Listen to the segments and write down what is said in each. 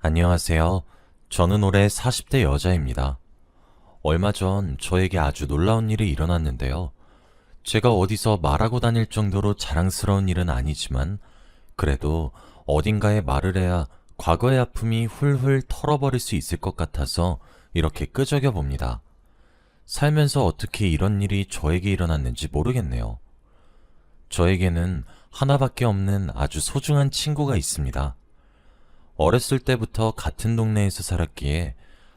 안녕하세요. 저는 올해 40대 여자입니다. 얼마 전 저에게 아주 놀라운 일이 일어났는데요. 제가 어디서 말하고 다닐 정도로 자랑스러운 일은 아니지만 그래도 어딘가에 말을 해야 과거의 아픔이 훌훌 털어버릴 수 있을 것 같아서 이렇게 끄적여 봅니다. 살면서 어떻게 이런 일이 저에게 일어났는지 모르겠네요. 저에게는 하나밖에 없는 아주 소중한 친구가 있습니다. 어렸을 때부터 같은 동네에서 살았기에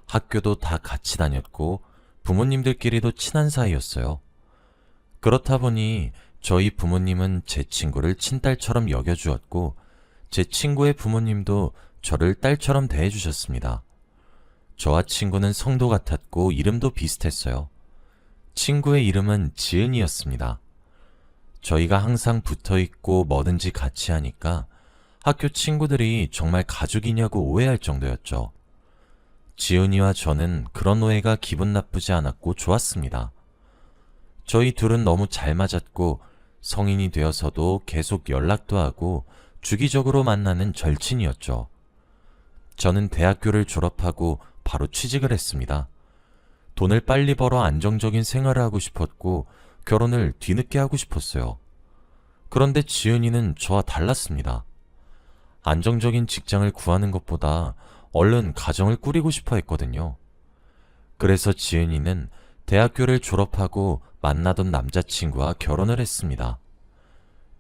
학교도 다 같이 다녔고 부모님들끼리도 친한 사이였어요. 그렇다 보니 저희 부모님은 제 친구를 친딸처럼 여겨주었고 제 친구의 부모님도 저를 딸처럼 대해주셨습니다. 저와 친구는 성도 같았고 이름도 비슷했어요. 친구의 이름은 지은이었습니다. 저희가 항상 붙어있고 뭐든지 같이 하니까 학교 친구들이 정말 가족이냐고 오해할 정도였죠. 지은이와 저는 그런 오해가 기분 나쁘지 않았고 좋았습니다. 저희 둘은 너무 잘 맞았고 성인이 되어서도 계속 연락도 하고 주기적으로 만나는 절친이었죠. 저는 대학교를 졸업하고 바로 취직을 했습니다. 돈을 빨리 벌어 안정적인 생활을 하고 싶었고 결혼을 뒤늦게 하고 싶었어요. 그런데 지은이는 저와 달랐습니다. 안정적인 직장을 구하는 것보다 얼른 가정을 꾸리고 싶어 했거든요. 그래서 지은이는 대학교를 졸업하고 만나던 남자친구와 결혼을 했습니다.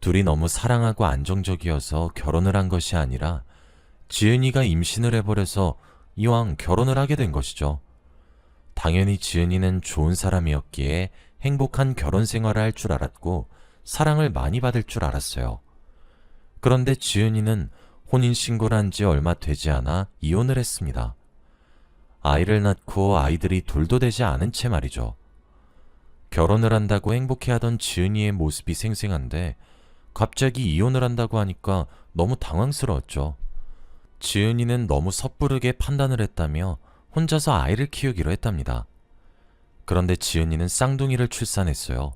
둘이 너무 사랑하고 안정적이어서 결혼을 한 것이 아니라 지은이가 임신을 해버려서 이왕 결혼을 하게 된 것이죠. 당연히 지은이는 좋은 사람이었기에 행복한 결혼 생활을 할 줄 알았고 사랑을 많이 받을 줄 알았어요. 그런데 지은이는 혼인신고를 한 지 얼마 되지 않아 이혼을 했습니다. 아이를 낳고 아이들이 둘도 되지 않은 채 말이죠. 결혼을 한다고 행복해하던 지은이의 모습이 생생한데 갑자기 이혼을 한다고 하니까 너무 당황스러웠죠. 지은이는 너무 섣부르게 판단을 했다며 혼자서 아이를 키우기로 했답니다. 그런데 지은이는 쌍둥이를 출산했어요.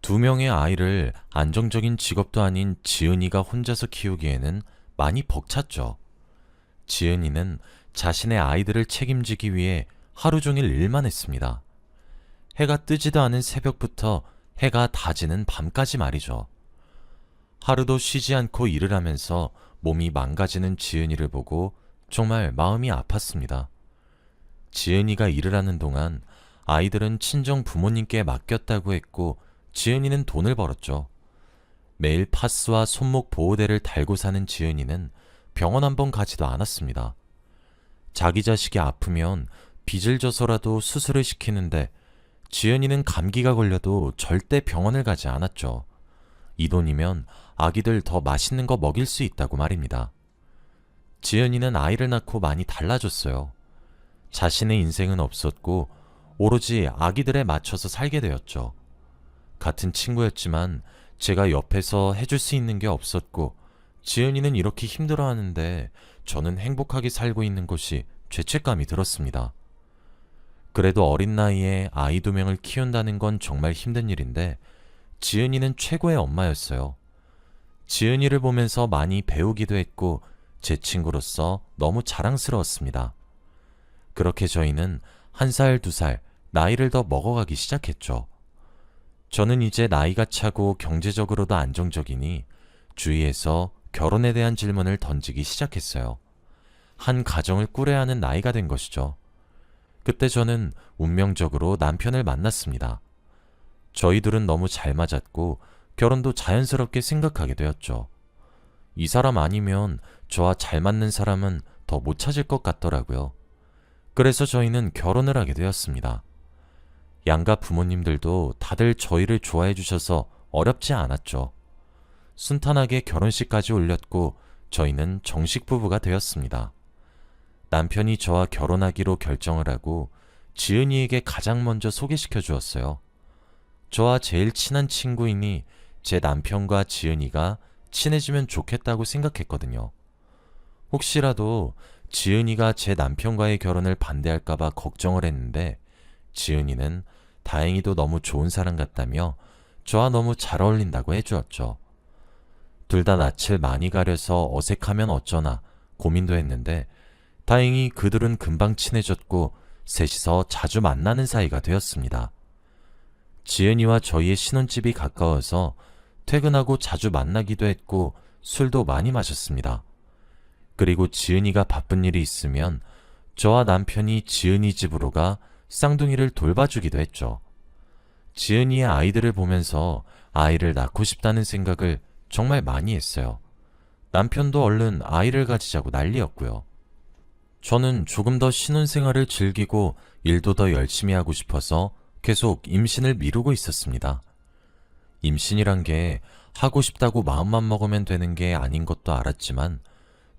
두 명의 아이를 안정적인 직업도 아닌 지은이가 혼자서 키우기에는 많이 벅찼죠. 지은이는 자신의 아이들을 책임지기 위해 하루 종일 일만 했습니다. 해가 뜨지도 않은 새벽부터 해가 다지는 밤까지 말이죠. 하루도 쉬지 않고 일을 하면서 몸이 망가지는 지은이를 보고 정말 마음이 아팠습니다. 지은이가 일을 하는 동안 아이들은 친정 부모님께 맡겼다고 했고 지은이는 돈을 벌었죠. 매일 파스와 손목 보호대를 달고 사는 지은이는 병원 한 번 가지도 않았습니다. 자기 자식이 아프면 빚을 져서라도 수술을 시키는데 지은이는 감기가 걸려도 절대 병원을 가지 않았죠. 이 돈이면 아기들 더 맛있는 거 먹일 수 있다고 말입니다. 지은이는 아이를 낳고 많이 달라졌어요. 자신의 인생은 없었고 오로지 아기들에 맞춰서 살게 되었죠. 같은 친구였지만 제가 옆에서 해줄 수 있는 게 없었고 지은이는 이렇게 힘들어하는데 저는 행복하게 살고 있는 것이 죄책감이 들었습니다. 그래도 어린 나이에 아이 두 명을 키운다는 건 정말 힘든 일인데 지은이는 최고의 엄마였어요. 지은이를 보면서 많이 배우기도 했고 제 친구로서 너무 자랑스러웠습니다. 그렇게 저희는 1살, 2살 나이를 더 먹어가기 시작했죠. 저는 이제 나이가 차고 경제적으로도 안정적이니 주위에서 결혼에 대한 질문을 던지기 시작했어요. 한 가정을 꾸려야 하는 나이가 된 것이죠. 그때 저는 운명적으로 남편을 만났습니다. 저희 둘은 너무 잘 맞았고 결혼도 자연스럽게 생각하게 되었죠. 이 사람 아니면 저와 잘 맞는 사람은 더 못 찾을 것 같더라고요. 그래서 저희는 결혼을 하게 되었습니다. 양가 부모님들도 다들 저희를 좋아해 주셔서 어렵지 않았죠. 순탄하게 결혼식까지 올렸고 저희는 정식 부부가 되었습니다. 남편이 저와 결혼하기로 결정을 하고 지은이에게 가장 먼저 소개시켜 주었어요. 저와 제일 친한 친구이니 제 남편과 지은이가 친해지면 좋겠다고 생각했거든요. 혹시라도 지은이가 제 남편과의 결혼을 반대할까봐 걱정을 했는데 지은이는 다행히도 너무 좋은 사람 같다며 저와 너무 잘 어울린다고 해주었죠. 둘 다 낯을 많이 가려서 어색하면 어쩌나 고민도 했는데 다행히 그들은 금방 친해졌고 셋이서 자주 만나는 사이가 되었습니다. 지은이와 저희의 신혼집이 가까워서 퇴근하고 자주 만나기도 했고 술도 많이 마셨습니다. 그리고 지은이가 바쁜 일이 있으면 저와 남편이 지은이 집으로 가 쌍둥이를 돌봐주기도 했죠. 지은이의 아이들을 보면서 아이를 낳고 싶다는 생각을 정말 많이 했어요. 남편도 얼른 아이를 가지자고 난리였고요. 저는 조금 더 신혼생활을 즐기고 일도 더 열심히 하고 싶어서 계속 임신을 미루고 있었습니다. 임신이란 게 하고 싶다고 마음만 먹으면 되는 게 아닌 것도 알았지만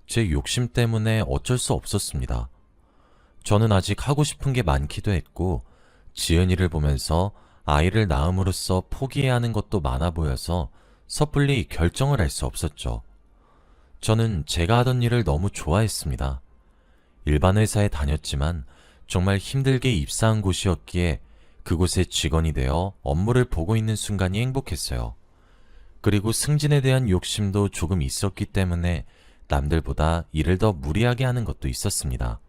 제 욕심 때문에 어쩔 수 없었습니다. 저는 아직 하고 싶은 게 많기도 했고 지은이를 보면서 아이를 낳음으로써 포기해야 하는 것도 많아 보여서 섣불리 결정을 할 수 없었죠. 저는 제가 하던 일을 너무 좋아했습니다. 일반 회사에 다녔지만 정말 힘들게 입사한 곳이었기에 그곳의 직원이 되어 업무를 보고 있는 순간이 행복했어요. 그리고 승진에 대한 욕심도 조금 있었기 때문에 남들보다 일을 더 무리하게 하는 것도 있었습니다.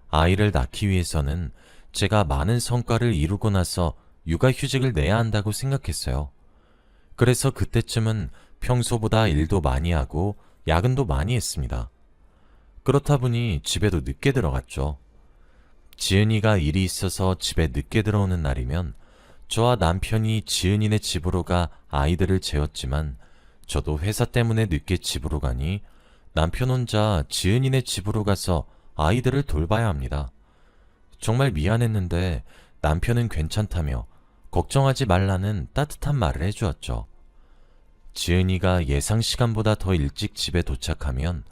아이를 낳기 위해서는 제가 많은 성과를 이루고 나서 육아휴직을 내야 한다고 생각했어요. 그래서 그때쯤은 평소보다 일도 많이 하고 야근도 많이 했습니다. 그렇다 보니 집에도 늦게 들어갔죠. 지은이가 일이 있어서 집에 늦게 들어오는 날이면 저와 남편이 지은이네 집으로 가 아이들을 재웠지만 저도 회사 때문에 늦게 집으로 가니 남편 혼자 지은이네 집으로 가서 아이들을 돌봐야 합니다. 정말 미안했는데 남편은 괜찮다며 걱정하지 말라는 따뜻한 말을 해주었죠. 지은이가 예상 시간보다 더 일찍 집에 도착하면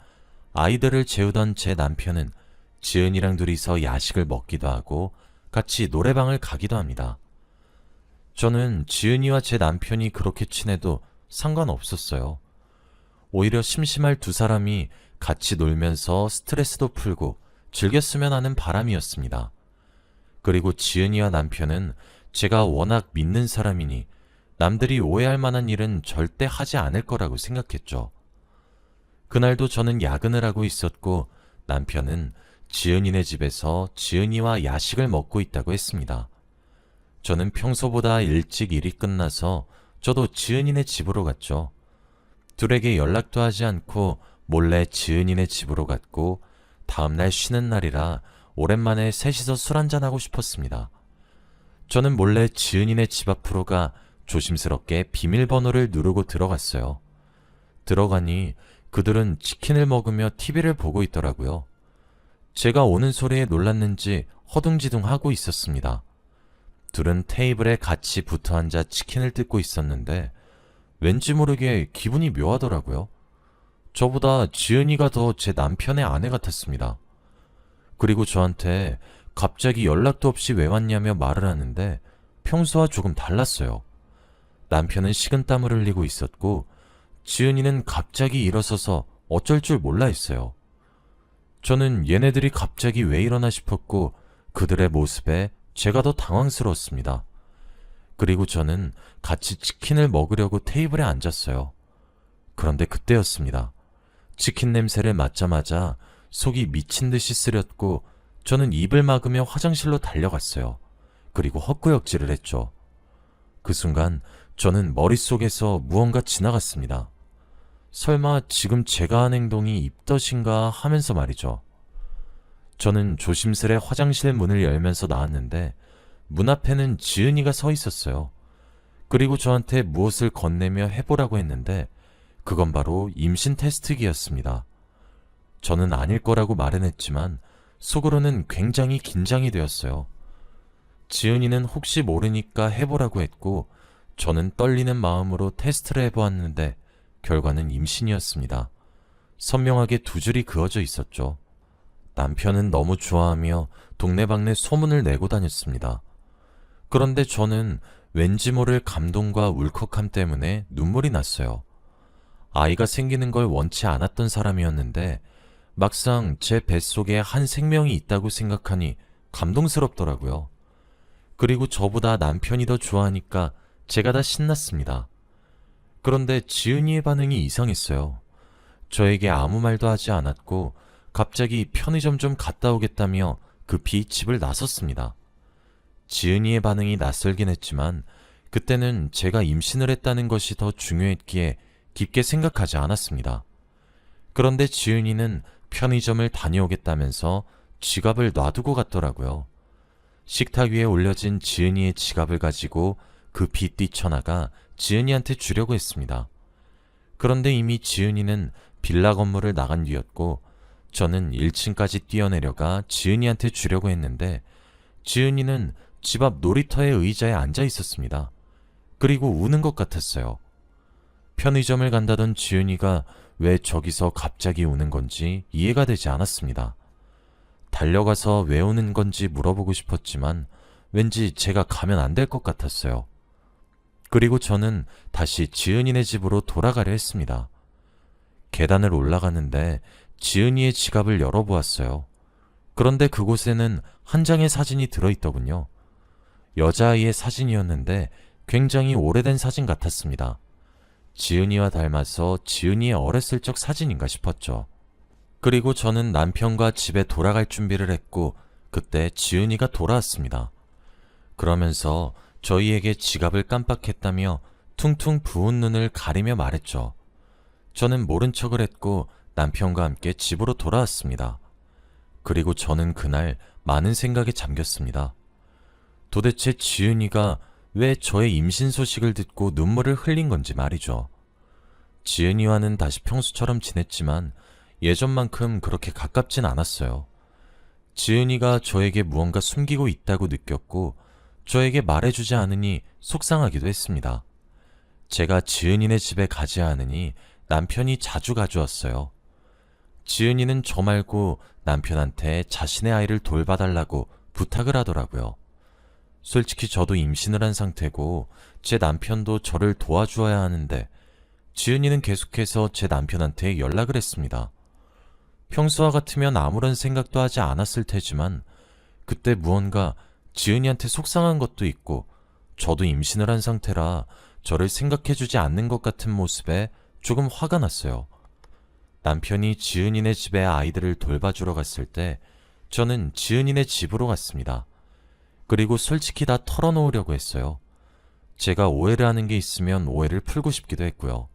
아이들을 재우던 제 남편은 지은이랑 둘이서 야식을 먹기도 하고 같이 노래방을 가기도 합니다. 저는 지은이와 제 남편이 그렇게 친해도 상관없었어요. 오히려 심심할 두 사람이 같이 놀면서 스트레스도 풀고 즐겼으면 하는 바람이었습니다. 그리고 지은이와 남편은 제가 워낙 믿는 사람이니 남들이 오해할 만한 일은 절대 하지 않을 거라고 생각했죠. 그날도 저는 야근을 하고 있었고 남편은 지은이네 집에서 지은이와 야식을 먹고 있다고 했습니다. 저는 평소보다 일찍 일이 끝나서 저도 지은이네 집으로 갔죠. 둘에게 연락도 하지 않고 몰래 지은이네 집으로 갔고 다음날 쉬는 날이라 오랜만에 셋이서 술 한잔하고 싶었습니다. 저는 몰래 지은이네 집 앞으로 가 조심스럽게 비밀번호를 누르고 들어갔어요. 들어가니 그들은 치킨을 먹으며 TV를 보고 있더라고요. 제가 오는 소리에 놀랐는지 허둥지둥 하고 있었습니다. 둘은 테이블에 같이 붙어 앉아 치킨을 뜯고 있었는데 왠지 모르게 기분이 묘하더라고요. 저보다 지은이가 더 제 남편의 아내 같았습니다. 그리고 저한테 갑자기 연락도 없이 왜 왔냐며 말을 하는데 평소와 조금 달랐어요. 남편은 식은땀을 흘리고 있었고 지은이는 갑자기 일어서서 어쩔 줄 몰라 했어요. 저는 얘네들이 갑자기 왜 이러나 싶었고 그들의 모습에 제가 더 당황스러웠습니다. 그리고 저는 같이 치킨을 먹으려고 테이블에 앉았어요. 그런데 그때였습니다. 치킨 냄새를 맡자마자 속이 미친 듯이 쓰렸고 저는 입을 막으며 화장실로 달려갔어요. 그리고 헛구역질을 했죠. 그 순간 저는 머릿속에서 무언가 지나갔습니다. 설마 지금 제가 한 행동이 입덧인가 하면서 말이죠. 저는 조심스레 화장실 문을 열면서 나왔는데 문 앞에는 지은이가 서 있었어요. 그리고 저한테 무엇을 건네며 해보라고 했는데 그건 바로 임신 테스트기였습니다. 저는 아닐 거라고 말은 했지만 속으로는 굉장히 긴장이 되었어요. 지은이는 혹시 모르니까 해보라고 했고 저는 떨리는 마음으로 테스트를 해보았는데 결과는 임신이었습니다. 선명하게 두 줄이 그어져 있었죠. 남편은 너무 좋아하며 동네방네 소문을 내고 다녔습니다. 그런데 저는 왠지 모를 감동과 울컥함 때문에 눈물이 났어요. 아이가 생기는 걸 원치 않았던 사람이었는데 막상 제 뱃속에 한 생명이 있다고 생각하니 감동스럽더라고요. 그리고 저보다 남편이 더 좋아하니까 제가 다 신났습니다. 그런데 지은이의 반응이 이상했어요. 저에게 아무 말도 하지 않았고 갑자기 편의점 좀 갔다 오겠다며 급히 집을 나섰습니다. 지은이의 반응이 낯설긴 했지만 그때는 제가 임신을 했다는 것이 더 중요했기에 깊게 생각하지 않았습니다. 그런데 지은이는 편의점을 다녀오겠다면서 지갑을 놔두고 갔더라고요. 식탁 위에 올려진 지은이의 지갑을 가지고 급히 뛰쳐나가 지은이한테 주려고 했습니다. 그런데 이미 지은이는 빌라 건물을 나간 뒤였고 저는 1층까지 뛰어내려가 지은이한테 주려고 했는데 지은이는 집 앞 놀이터의 의자에 앉아 있었습니다. 그리고 우는 것 같았어요. 편의점을 간다던 지은이가 왜 저기서 갑자기 우는 건지 이해가 되지 않았습니다. 달려가서 왜 우는 건지 물어보고 싶었지만 왠지 제가 가면 안 될 것 같았어요. 그리고 저는 다시 지은이네 집으로 돌아가려 했습니다. 계단을 올라가는데 지은이의 지갑을 열어보았어요. 그런데 그곳에는 한 장의 사진이 들어있더군요. 여자아이의 사진이었는데 굉장히 오래된 사진 같았습니다. 지은이와 닮아서 지은이의 어렸을 적 사진인가 싶었죠. 그리고 저는 남편과 집에 돌아갈 준비를 했고 그때 지은이가 돌아왔습니다. 그러면서 저희에게 지갑을 깜빡했다며 퉁퉁 부은 눈을 가리며 말했죠. 저는 모른 척을 했고 남편과 함께 집으로 돌아왔습니다. 그리고 저는 그날 많은 생각에 잠겼습니다. 도대체 지은이가 왜 저의 임신 소식을 듣고 눈물을 흘린 건지 말이죠. 지은이와는 다시 평소처럼 지냈지만 예전만큼 그렇게 가깝진 않았어요. 지은이가 저에게 무언가 숨기고 있다고 느꼈고 저에게 말해주지 않으니 속상하기도 했습니다. 제가 지은이네 집에 가지 않으니 남편이 자주 가져왔어요. 지은이는 저 말고 남편한테 자신의 아이를 돌봐달라고 부탁을 하더라고요. 솔직히 저도 임신을 한 상태고 제 남편도 저를 도와주어야 하는데 지은이는 계속해서 제 남편한테 연락을 했습니다. 평소와 같으면 아무런 생각도 하지 않았을 테지만 그때 무언가 지은이한테 속상한 것도 있고 저도 임신을 한 상태라 저를 생각해주지 않는 것 같은 모습에 조금 화가 났어요. 남편이 지은이네 집에 아이들을 돌봐주러 갔을 때 저는 지은이네 집으로 갔습니다. 그리고 솔직히 다 털어놓으려고 했어요. 제가 오해를 하는 게 있으면 오해를 풀고 싶기도 했고요.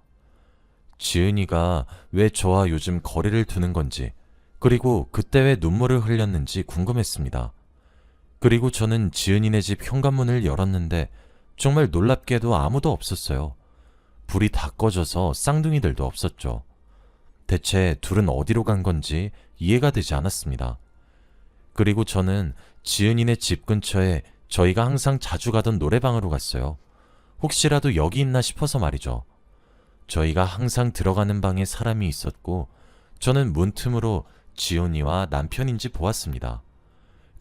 지은이가 왜 저와 요즘 거리를 두는 건지, 그리고 그때 왜 눈물을 흘렸는지 궁금했습니다. 그리고 저는 지은이네 집 현관문을 열었는데 정말 놀랍게도 아무도 없었어요. 불이 다 꺼져서 쌍둥이들도 없었죠. 대체 둘은 어디로 간 건지 이해가 되지 않았습니다. 그리고 저는 지은이네 집 근처에 저희가 항상 자주 가던 노래방으로 갔어요. 혹시라도 여기 있나 싶어서 말이죠. 저희가 항상 들어가는 방에 사람이 있었고 저는 문틈으로 지은이와 남편인지 보았습니다.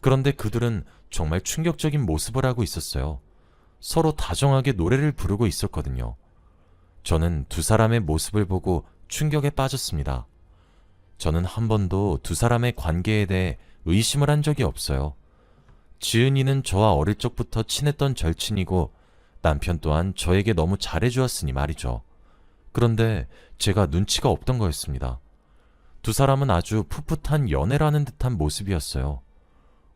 그런데 그들은 정말 충격적인 모습을 하고 있었어요. 서로 다정하게 노래를 부르고 있었거든요. 저는 두 사람의 모습을 보고 충격에 빠졌습니다. 저는 한 번도 두 사람의 관계에 대해 의심을 한 적이 없어요. 지은이는 저와 어릴 적부터 친했던 절친이고 남편 또한 저에게 너무 잘해주었으니 말이죠. 그런데 제가 눈치가 없던 거였습니다. 두 사람은 아주 풋풋한 연애를 하는 듯한 모습이었어요.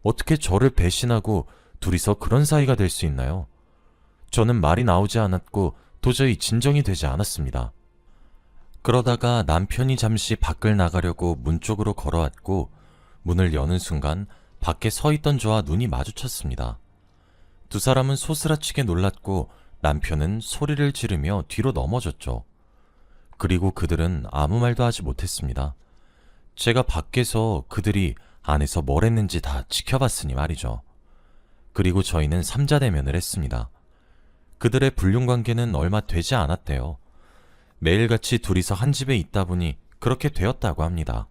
어떻게 저를 배신하고 둘이서 그런 사이가 될 수 있나요? 저는 말이 나오지 않았고 도저히 진정이 되지 않았습니다. 그러다가 남편이 잠시 밖을 나가려고 문 쪽으로 걸어왔고 문을 여는 순간 밖에 서 있던 저와 눈이 마주쳤습니다. 두 사람은 소스라치게 놀랐고 남편은 소리를 지르며 뒤로 넘어졌죠. 그리고 그들은 아무 말도 하지 못했습니다. 제가 밖에서 그들이 안에서 뭘 했는지 다 지켜봤으니 말이죠. 그리고 저희는 삼자대면을 했습니다. 그들의 불륜관계는 얼마 되지 않았대요. 매일같이 둘이서 한 집에 있다 보니 그렇게 되었다고 합니다.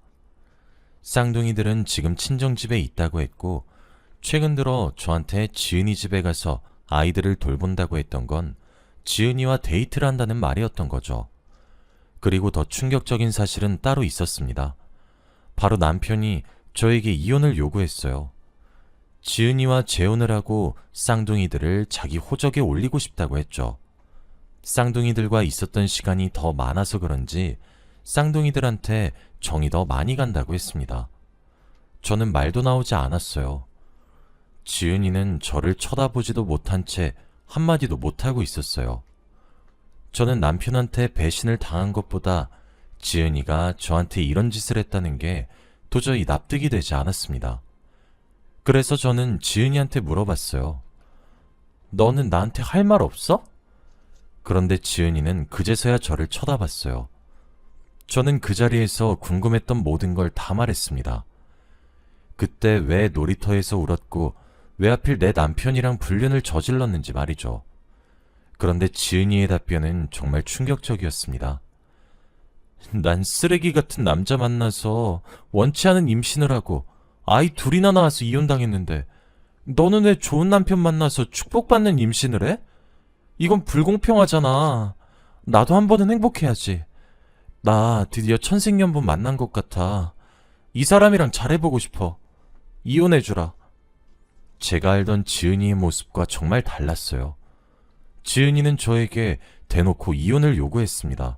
쌍둥이들은 지금 친정집에 있다고 했고 최근 들어 저한테 지은이 집에 가서 아이들을 돌본다고 했던 건 지은이와 데이트를 한다는 말이었던 거죠. 그리고 더 충격적인 사실은 따로 있었습니다. 바로 남편이 저에게 이혼을 요구했어요. 지은이와 재혼을 하고 쌍둥이들을 자기 호적에 올리고 싶다고 했죠. 쌍둥이들과 있었던 시간이 더 많아서 그런지 쌍둥이들한테 정이 더 많이 간다고 했습니다. 저는 말도 나오지 않았어요. 지은이는 저를 쳐다보지도 못한 채 한마디도 못하고 있었어요. 저는 남편한테 배신을 당한 것보다 지은이가 저한테 이런 짓을 했다는 게 도저히 납득이 되지 않았습니다. 그래서 저는 지은이한테 물어봤어요. 너는 나한테 할 말 없어? 그런데 지은이는 그제서야 저를 쳐다봤어요. 저는 그 자리에서 궁금했던 모든 걸 다 말했습니다. 그때 왜 놀이터에서 울었고 왜 하필 내 남편이랑 불륜을 저질렀는지 말이죠. 그런데 지은이의 답변은 정말 충격적이었습니다. 난 쓰레기 같은 남자 만나서 원치 않은 임신을 하고 아이 둘이나 낳아서 이혼당했는데 너는 왜 좋은 남편 만나서 축복받는 임신을 해? 이건 불공평하잖아. 나도 한 번은 행복해야지. 나 드디어 천생연분 만난 것 같아. 이 사람이랑 잘해보고 싶어. 이혼해주라. 제가 알던 지은이의 모습과 정말 달랐어요. 지은이는 저에게 대놓고 이혼을 요구했습니다.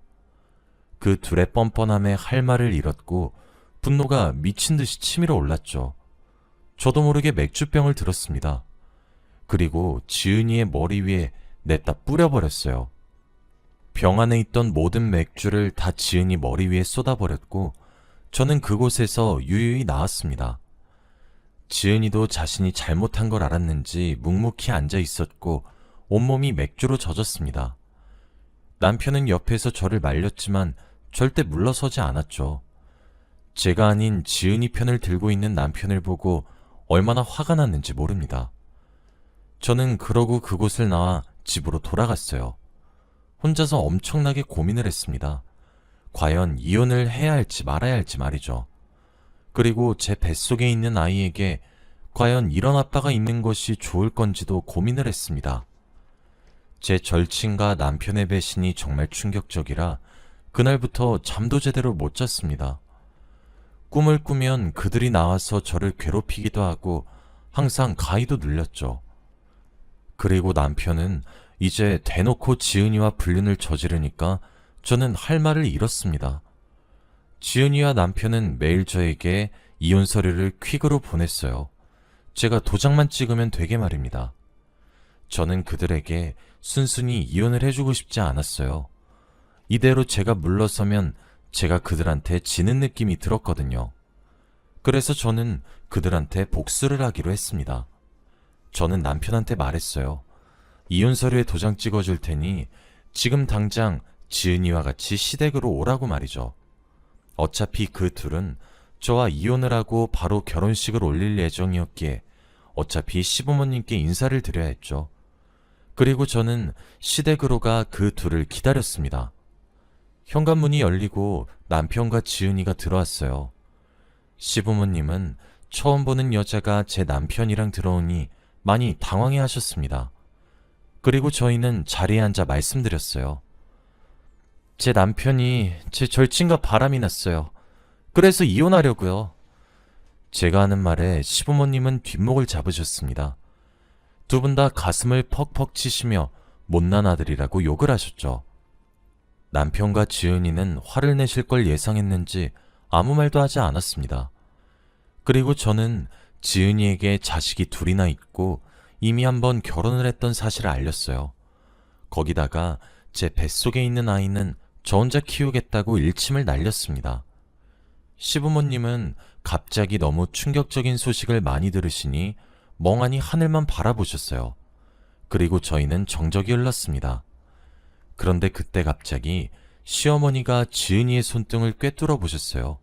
그 둘의 뻔뻔함에 할 말을 잃었고 분노가 미친 듯이 치밀어 올랐죠. 저도 모르게 맥주병을 들었습니다. 그리고 지은이의 머리 위에 냈다 뿌려버렸어요. 병 안에 있던 모든 맥주를 다 지은이 머리 위에 쏟아버렸고 저는 그곳에서 유유히 나왔습니다. 지은이도 자신이 잘못한 걸 알았는지 묵묵히 앉아 있었고 온몸이 맥주로 젖었습니다. 남편은 옆에서 저를 말렸지만 절대 물러서지 않았죠. 제가 아닌 지은이 편을 들고 있는 남편을 보고 얼마나 화가 났는지 모릅니다. 저는 그러고 그곳을 나와 집으로 돌아갔어요. 혼자서 엄청나게 고민을 했습니다. 과연 이혼을 해야 할지 말아야 할지 말이죠. 그리고 제 뱃속에 있는 아이에게 과연 이런 아빠가 있는 것이 좋을 건지도 고민을 했습니다. 제 절친과 남편의 배신이 정말 충격적이라 그날부터 잠도 제대로 못 잤습니다. 꿈을 꾸면 그들이 나와서 저를 괴롭히기도 하고 항상 가위도 눌렸죠. 그리고 남편은 이제 대놓고 지은이와 불륜을 저지르니까 저는 할 말을 잃었습니다. 지은이와 남편은 매일 저에게 이혼 서류를 퀵으로 보냈어요. 제가 도장만 찍으면 되게 말입니다. 저는 그들에게 순순히 이혼을 해주고 싶지 않았어요. 이대로 제가 물러서면 제가 그들한테 지는 느낌이 들었거든요. 그래서 저는 그들한테 복수를 하기로 했습니다. 저는 남편한테 말했어요. 이혼 서류에 도장 찍어줄 테니 지금 당장 지은이와 같이 시댁으로 오라고 말이죠. 어차피 그 둘은 저와 이혼을 하고 바로 결혼식을 올릴 예정이었기에 어차피 시부모님께 인사를 드려야 했죠. 그리고 저는 시댁으로 가 그 둘을 기다렸습니다. 현관문이 열리고 남편과 지은이가 들어왔어요. 시부모님은 처음 보는 여자가 제 남편이랑 들어오니 많이 당황해 하셨습니다. 그리고 저희는 자리에 앉아 말씀드렸어요. 제 남편이 제 절친과 바람이 났어요. 그래서 이혼하려고요. 제가 하는 말에 시부모님은 뒷목을 잡으셨습니다. 두 분 다 가슴을 퍽퍽 치시며 못난 아들이라고 욕을 하셨죠. 남편과 지은이는 화를 내실 걸 예상했는지 아무 말도 하지 않았습니다. 그리고 저는 지은이에게 자식이 둘이나 있고 이미 한번 결혼을 했던 사실을 알렸어요. 거기다가 제 뱃속에 있는 아이는 저 혼자 키우겠다고 일침을 날렸습니다. 시부모님은 갑자기 너무 충격적인 소식을 많이 들으시니 멍하니 하늘만 바라보셨어요. 그리고 저희는 정적이 흘렀습니다. 그런데 그때 갑자기 시어머니가 지은이의 손등을 꿰뚫어 보셨어요.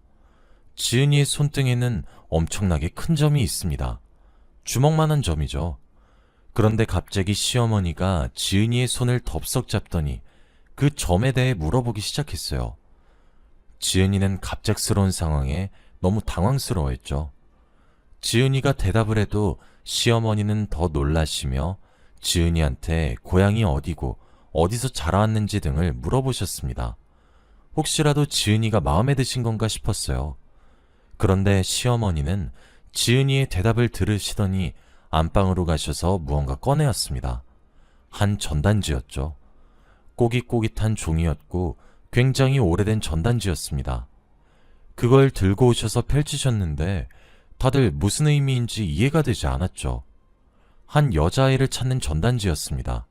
지은이의 손등에는 엄청나게 큰 점이 있습니다. 주먹만한 점이죠. 그런데 갑자기 시어머니가 지은이의 손을 덥석 잡더니 그 점에 대해 물어보기 시작했어요. 지은이는 갑작스러운 상황에 너무 당황스러워했죠. 지은이가 대답을 해도 시어머니는 더 놀라시며 지은이한테 고향이 어디고 어디서 자라왔는지 등을 물어보셨습니다. 혹시라도 지은이가 마음에 드신 건가 싶었어요. 그런데 시어머니는 지은이의 대답을 들으시더니 안방으로 가셔서 무언가 꺼내었습니다. 한 전단지였죠. 꼬깃꼬깃한 종이였고 굉장히 오래된 전단지였습니다. 그걸 들고 오셔서 펼치셨는데 다들 무슨 의미인지 이해가 되지 않았죠. 한 여자아이를 찾는 전단지였습니다.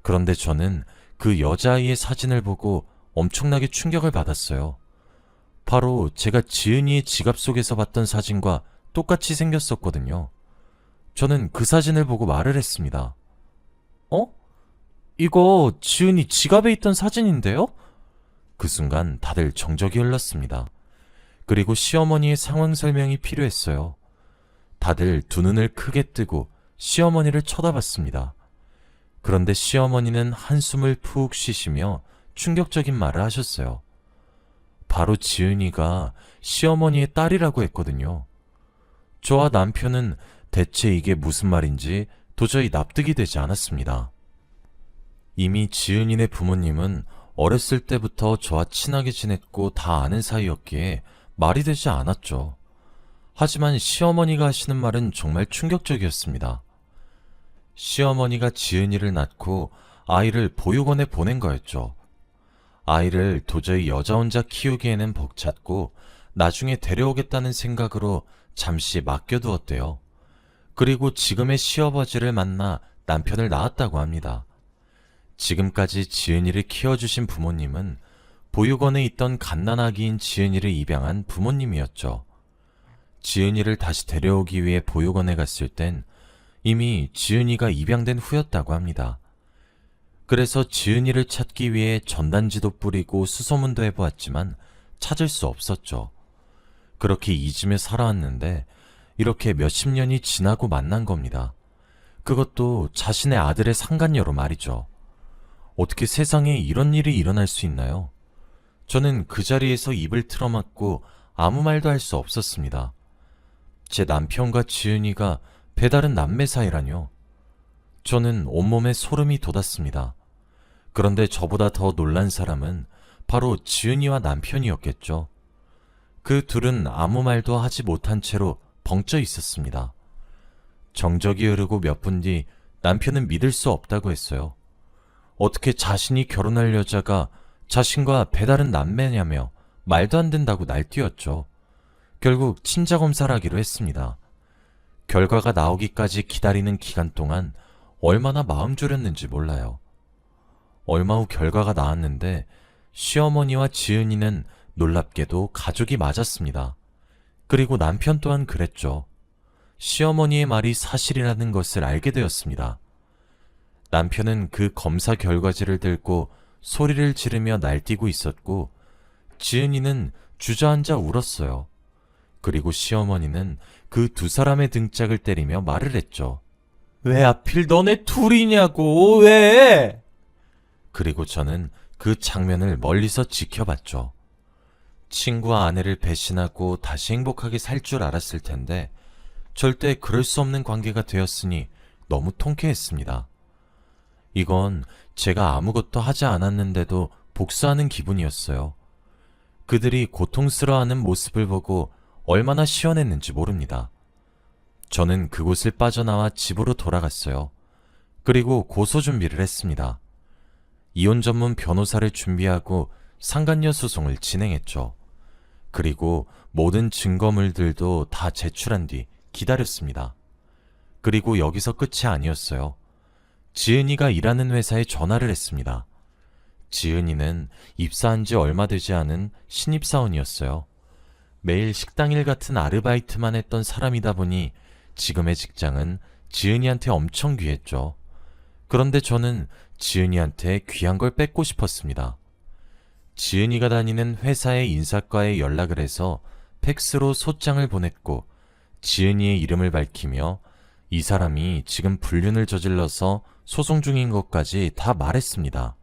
그런데 저는 그 여자아이의 사진을 보고 엄청나게 충격을 받았어요. 바로 제가 지은이의 지갑 속에서 봤던 사진과 똑같이 생겼었거든요. 저는 그 사진을 보고 말을 했습니다. 어? 이거 지은이 지갑에 있던 사진인데요? 그 순간 다들 정적이 흘렀습니다. 그리고 시어머니의 상황 설명이 필요했어요. 다들 두 눈을 크게 뜨고 시어머니를 쳐다봤습니다. 그런데 시어머니는 한숨을 푹 쉬시며 충격적인 말을 하셨어요. 바로 지은이가 시어머니의 딸이라고 했거든요. 저와 남편은 대체 이게 무슨 말인지 도저히 납득이 되지 않았습니다. 이미 지은이네 부모님은 어렸을 때부터 저와 친하게 지냈고 다 아는 사이였기에 말이 되지 않았죠. 하지만 시어머니가 하시는 말은 정말 충격적이었습니다. 시어머니가 지은이를 낳고 아이를 보육원에 보낸 거였죠. 아이를 도저히 여자 혼자 키우기에는 벅찼고 나중에 데려오겠다는 생각으로 잠시 맡겨두었대요. 그리고 지금의 시어버지를 만나 남편을 낳았다고 합니다. 지금까지 지은이를 키워주신 부모님은 보육원에 있던 갓난아기인 지은이를 입양한 부모님이었죠. 지은이를 다시 데려오기 위해 보육원에 갔을 땐 이미 지은이가 입양된 후였다고 합니다. 그래서 지은이를 찾기 위해 전단지도 뿌리고 수소문도 해보았지만 찾을 수 없었죠. 그렇게 잊으며 살아왔는데 이렇게 몇십 년이 지나고 만난 겁니다. 그것도 자신의 아들의 상간녀로 말이죠. 어떻게 세상에 이런 일이 일어날 수 있나요? 저는 그 자리에서 입을 틀어막고 아무 말도 할 수 없었습니다. 제 남편과 지은이가 배다른 남매 사이라뇨. 저는 온몸에 소름이 돋았습니다. 그런데 저보다 더 놀란 사람은 바로 지은이와 남편이었겠죠. 그 둘은 아무 말도 하지 못한 채로 벙쪄 있었습니다. 정적이 흐르고 몇 분 뒤 남편은 믿을 수 없다고 했어요. 어떻게 자신이 결혼할 여자가 자신과 배다른 남매냐며 말도 안 된다고 날뛰었죠. 결국 친자검사를 하기로 했습니다. 결과가 나오기까지 기다리는 기간 동안 얼마나 마음 졸였는지 몰라요. 얼마 후 결과가 나왔는데 시어머니와 지은이는 놀랍게도 가족이 맞았습니다. 그리고 남편 또한 그랬죠. 시어머니의 말이 사실이라는 것을 알게 되었습니다. 남편은 그 검사 결과지를 들고 소리를 지르며 날뛰고 있었고 지은이는 주저앉아 울었어요. 그리고 시어머니는 그 두 사람의 등짝을 때리며 말을 했죠. 왜 하필 너네 둘이냐고, 왜? 그리고 저는 그 장면을 멀리서 지켜봤죠. 친구와 아내를 배신하고 다시 행복하게 살 줄 알았을 텐데 절대 그럴 수 없는 관계가 되었으니 너무 통쾌했습니다. 이건 제가 아무것도 하지 않았는데도 복수하는 기분이었어요. 그들이 고통스러워하는 모습을 보고 얼마나 시원했는지 모릅니다. 저는 그곳을 빠져나와 집으로 돌아갔어요. 그리고 고소 준비를 했습니다. 이혼 전문 변호사를 준비하고 상간녀 소송을 진행했죠. 그리고 모든 증거물들도 다 제출한 뒤 기다렸습니다. 그리고 여기서 끝이 아니었어요. 지은이가 일하는 회사에 전화를 했습니다. 지은이는 입사한 지 얼마 되지 않은 신입사원이었어요. 매일 식당일 같은 아르바이트만 했던 사람이다 보니 지금의 직장은 지은이한테 엄청 귀했죠. 그런데 저는 지은이한테 귀한 걸 뺏고 싶었습니다. 지은이가 다니는 회사의 인사과에 연락을 해서 팩스로 소장을 보냈고 지은이의 이름을 밝히며 이 사람이 지금 불륜을 저질러서 소송 중인 것까지 다 말했습니다.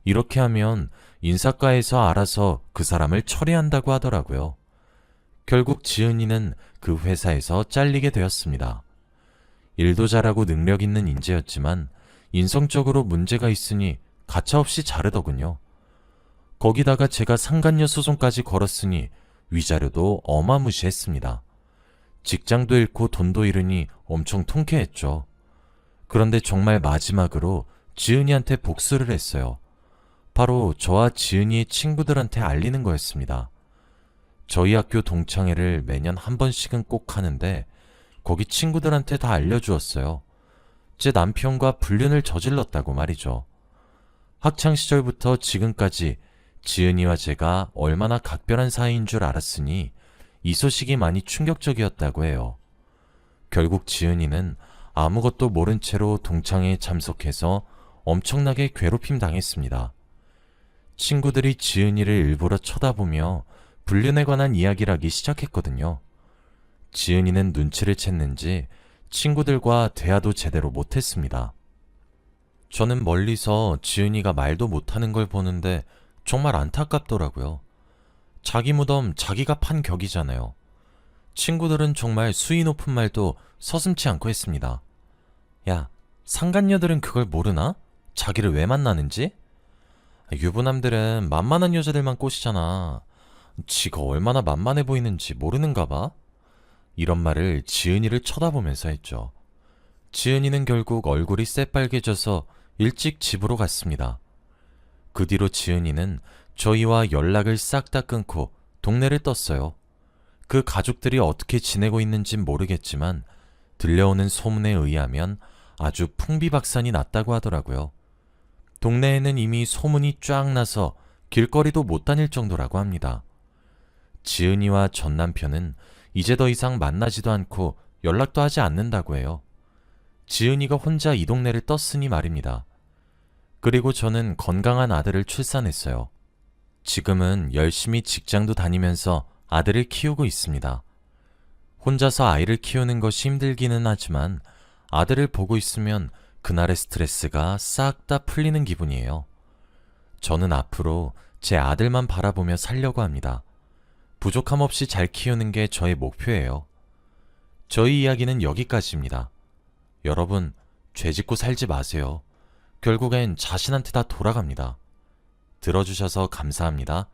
이렇게 하면 인사과에서 알아서 그 사람을 처리한다고 하더라고요. 결국 지은이는 그 회사에서 잘리게 되었습니다. 일도 잘하고 능력 있는 인재였지만 인성적으로 문제가 있으니 가차없이 자르더군요. 거기다가 제가 상간녀 소송까지 걸었으니 위자료도 어마무시했습니다. 직장도 잃고 돈도 잃으니 엄청 통쾌했죠. 그런데 정말 마지막으로 지은이한테 복수를 했어요. 바로 저와 지은이의 친구들한테 알리는 거였습니다. 저희 학교 동창회를 매년 한 번씩은 꼭 하는데 거기 친구들한테 다 알려주었어요. 제 남편과 불륜을 저질렀다고 말이죠. 학창 시절부터 지금까지 지은이와 제가 얼마나 각별한 사이인 줄 알았으니 이 소식이 많이 충격적이었다고 해요. 결국 지은이는 아무것도 모른 채로 동창회에 참석해서 엄청나게 괴롭힘 당했습니다. 친구들이 지은이를 일부러 쳐다보며 불륜에 관한 이야기를 하기 시작했거든요. 지은이는 눈치를 챘는지 친구들과 대화도 제대로 못했습니다. 저는 멀리서 지은이가 말도 못하는 걸 보는데 정말 안타깝더라고요. 자기 무덤 자기가 판 격이잖아요. 친구들은 정말 수위 높은 말도 서슴지 않고 했습니다. 야, 상간녀들은 그걸 모르나? 자기를 왜 만나는지? 유부남들은 만만한 여자들만 꼬시잖아. 지가 얼마나 만만해 보이는지 모르는가 봐? 이런 말을 지은이를 쳐다보면서 했죠. 지은이는 결국 얼굴이 새빨개져서 일찍 집으로 갔습니다. 그 뒤로 지은이는 저희와 연락을 싹 다 끊고 동네를 떴어요. 그 가족들이 어떻게 지내고 있는진 모르겠지만 들려오는 소문에 의하면 아주 풍비박산이 났다고 하더라고요. 동네에는 이미 소문이 쫙 나서 길거리도 못 다닐 정도라고 합니다. 지은이와 전 남편은 이제 더 이상 만나지도 않고 연락도 하지 않는다고 해요. 지은이가 혼자 이 동네를 떴으니 말입니다. 그리고 저는 건강한 아들을 출산했어요. 지금은 열심히 직장도 다니면서 아들을 키우고 있습니다. 혼자서 아이를 키우는 것이 힘들기는 하지만 아들을 보고 있으면 그날의 스트레스가 싹 다 풀리는 기분이에요. 저는 앞으로 제 아들만 바라보며 살려고 합니다. 부족함 없이 잘 키우는 게 저의 목표예요. 저희 이야기는 여기까지입니다. 여러분, 죄 짓고 살지 마세요. 결국엔 자신한테 다 돌아갑니다. 들어주셔서 감사합니다.